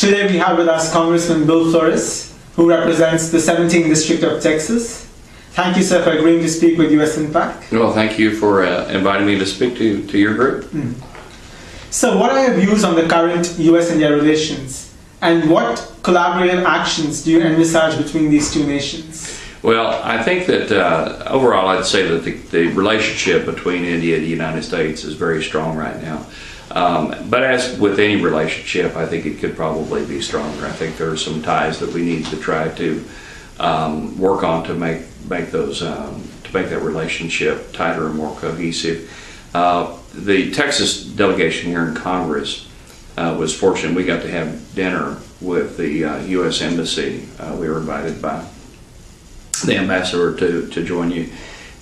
Today we have with us Congressman Bill Flores, who represents the 17th District of Texas. Thank you, sir, for agreeing to speak with USINPAC. Well, thank you for inviting me to speak to your group. So what are your views on the current US-India relations, and what collaborative actions do you envisage between these two nations? Well, I think that overall I'd say that the relationship between India and the United States is very strong right now. But as with any relationship, I think it could probably be stronger. I think there are some ties that we need to try to work on to make that relationship tighter and more cohesive. The Texas delegation here in Congress was fortunate. We got to have dinner with the U.S. Embassy. We were invited by the ambassador to join you,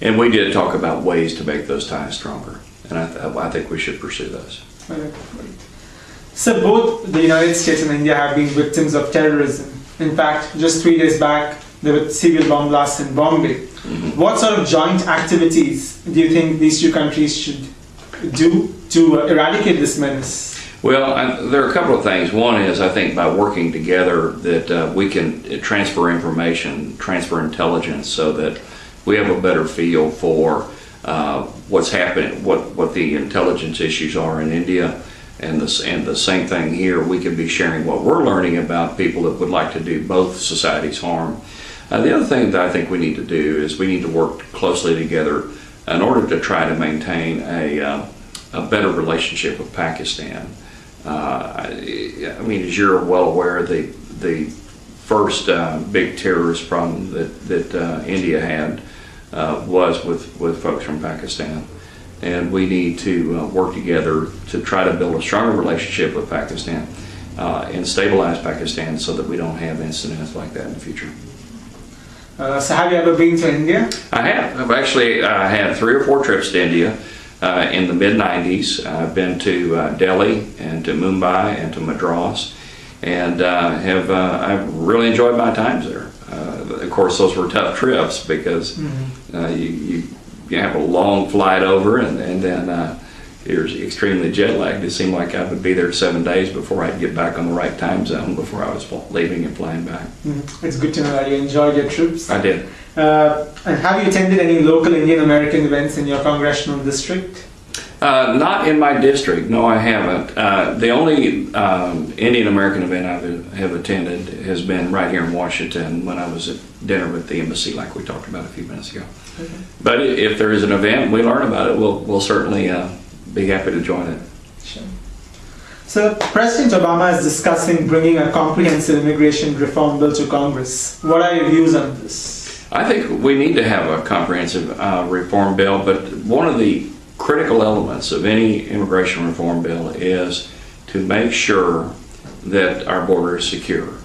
and we did talk about ways to make those ties stronger. And I think we should pursue those. So both the United States and India have been victims of terrorism. In fact, just 3 days back, there were serial bomb blasts in Bombay. What sort of joint activities do you think these two countries should do to eradicate this menace? Well, there are a couple of things. One is, I think, by working together that we can transfer information, transfer intelligence, so that we have a better feel for what's happening, what the intelligence issues are in India, and the same thing here. We can be sharing what we're learning about people that would like to do both societies harm. The other thing that I think we need to do is we need to work closely together in order to try to maintain a better relationship with Pakistan. I mean, as you're well aware, the first big terrorist problem that India had was with folks from Pakistan, and we need to work together to try to build a stronger relationship with Pakistan and stabilize Pakistan so that we don't have incidents like that in the future. So have you ever been to India? I have. I've actually had 3 or 4 trips to India in the mid-90s. I've been to Delhi and to Mumbai and to Madras, and I've really enjoyed my times there. Of course, those were tough trips because you have a long flight over, and then you're extremely jet lagged. It seemed like I would be there 7 days before I'd get back on the right time zone before I was leaving and flying back. It's good to know that you enjoyed your trips. I did. And have you attended any local Indian American events in your congressional district? Not in my district, no, I haven't. The only Indian American event I have attended has been right here in Washington when I was at dinner with the embassy, like we talked about a few minutes ago. Okay. But if there is an event, we learn about it, we'll certainly be happy to join it. Sure. So President Obama is discussing bringing a comprehensive immigration reform bill to Congress. What are your views on this? I think we need to have a comprehensive reform bill, but one of the critical elements of any immigration reform bill is to make sure that our border is secure.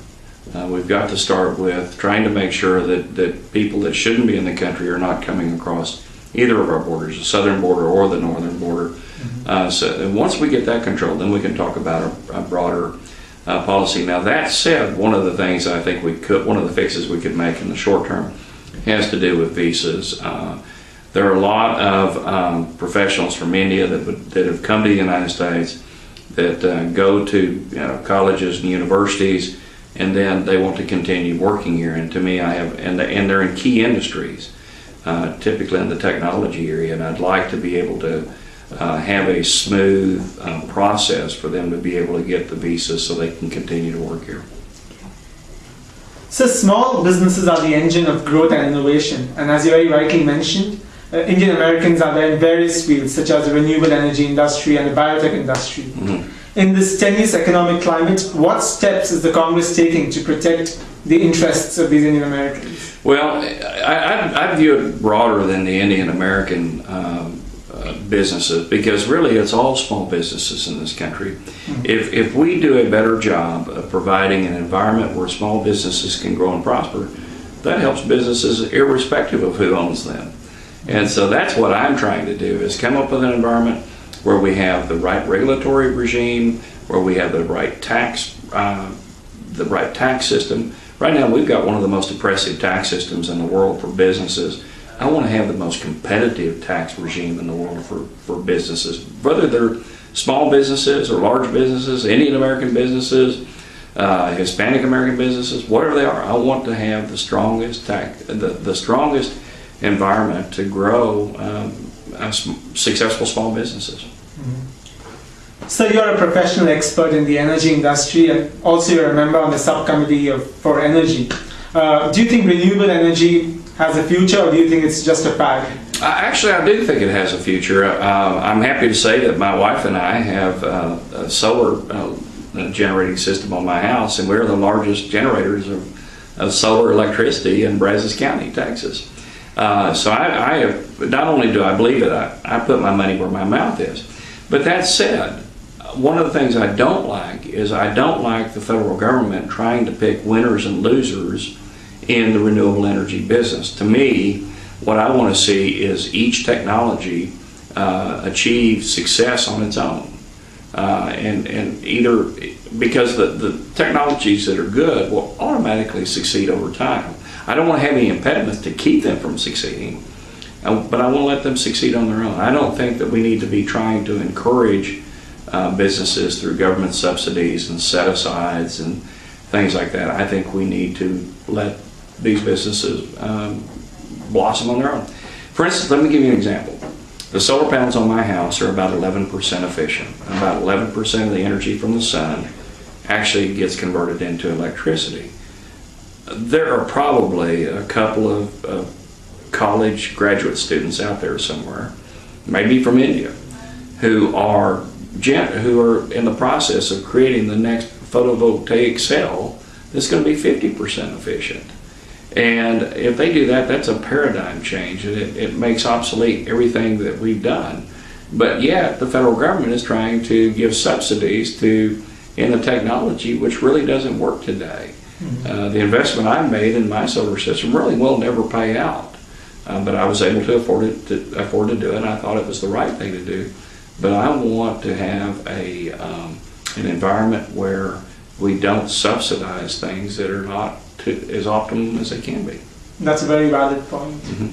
We've got to start with trying to make sure that people that shouldn't be in the country are not coming across either of our borders, the southern border or the northern border. So once we get that controlled, then we can talk about a broader policy. Now, that said, one of the things I think one of the fixes we could make in the short term has to do with visas. There are a lot of professionals from India that have come to the United States that go to colleges and universities, and then they want to continue working here. And to me, and they're in key industries, typically in the technology area, and I'd like to be able to have a smooth process for them to be able to get the visas so they can continue to work here. So small businesses are the engine of growth and innovation, and as you very rightly mentioned, Indian Americans are there in various fields such as the renewable energy industry and the biotech industry. In this tenuous economic climate, what steps is the Congress taking to protect the interests of these Indian Americans? Well, I view it broader than the Indian American businesses, because really it's all small businesses in this country. If we do a better job of providing an environment where small businesses can grow and prosper, that helps businesses irrespective of who owns them. And so that's what I'm trying to do, is come up with an environment where we have the right regulatory regime, where we have the right tax system. Right now we've got one of the most oppressive tax systems in the world for businesses. I want to have the most competitive tax regime in the world for businesses, whether they're small businesses or large businesses, Indian American businesses, Hispanic American businesses, whatever they are. I want to have the strongest the strongest environment to grow successful small businesses. Mm-hmm. So you're a professional expert in the energy industry, and also you're a member on the subcommittee for energy. Do you think renewable energy has a future, or do you think it's just a fad? Actually, I do think it has a future. I'm happy to say that my wife and I have a solar generating system on my house, and we're the largest generators of solar electricity in Brazos County, Texas. So I have, not only do I believe it, I put my money where my mouth is. But that said, one of the things I don't like is I don't like the federal government trying to pick winners and losers in the renewable energy business. To me, what I want to see is each technology achieve success on its own. And either, because the technologies that are good will automatically succeed over time. I don't want to have any impediments to keep them from succeeding, but I want to let them succeed on their own. I don't think that we need to be trying to encourage businesses through government subsidies and set-asides and things like that. I think we need to let these businesses blossom on their own. For instance, let me give you an example. The solar panels on my house are about 11% efficient. About 11% of the energy from the sun actually gets converted into electricity. There are probably a couple of college graduate students out there somewhere, maybe from India, who are in the process of creating the next photovoltaic cell that's going to be 50% efficient. And if they do that, that's a paradigm change. It makes obsolete everything that we've done. But yet the federal government is trying to give subsidies in the technology which really doesn't work today. Mm-hmm. The investment I made in my solar system really will never pay out. But I was able to afford to do it, and I thought it was the right thing to do. But I want to have an environment where we don't subsidize things that are not as optimum as they can be. That's a very valid point. Mm-hmm.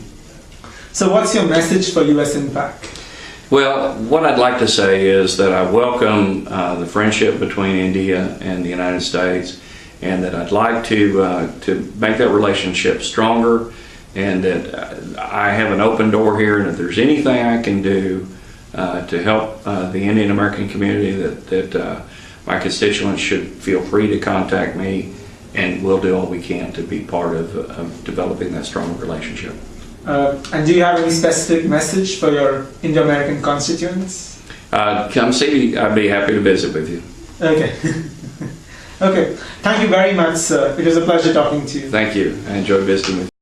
So what's your message for USINPAC? Well, what I'd like to say is that I welcome the friendship between India and the United States, and that I'd like to make that relationship stronger, and that I have an open door here, and if there's anything I can do to help the Indian American community, that my constituents should feel free to contact me, and we'll do all we can to be part of developing that strong relationship. And do you have any specific message for your Indo-American constituents? Come see me. I'd be happy to visit with you. Okay. Okay. Thank you very much, sir. It was a pleasure talking to you. Thank you. I enjoyed visiting with you.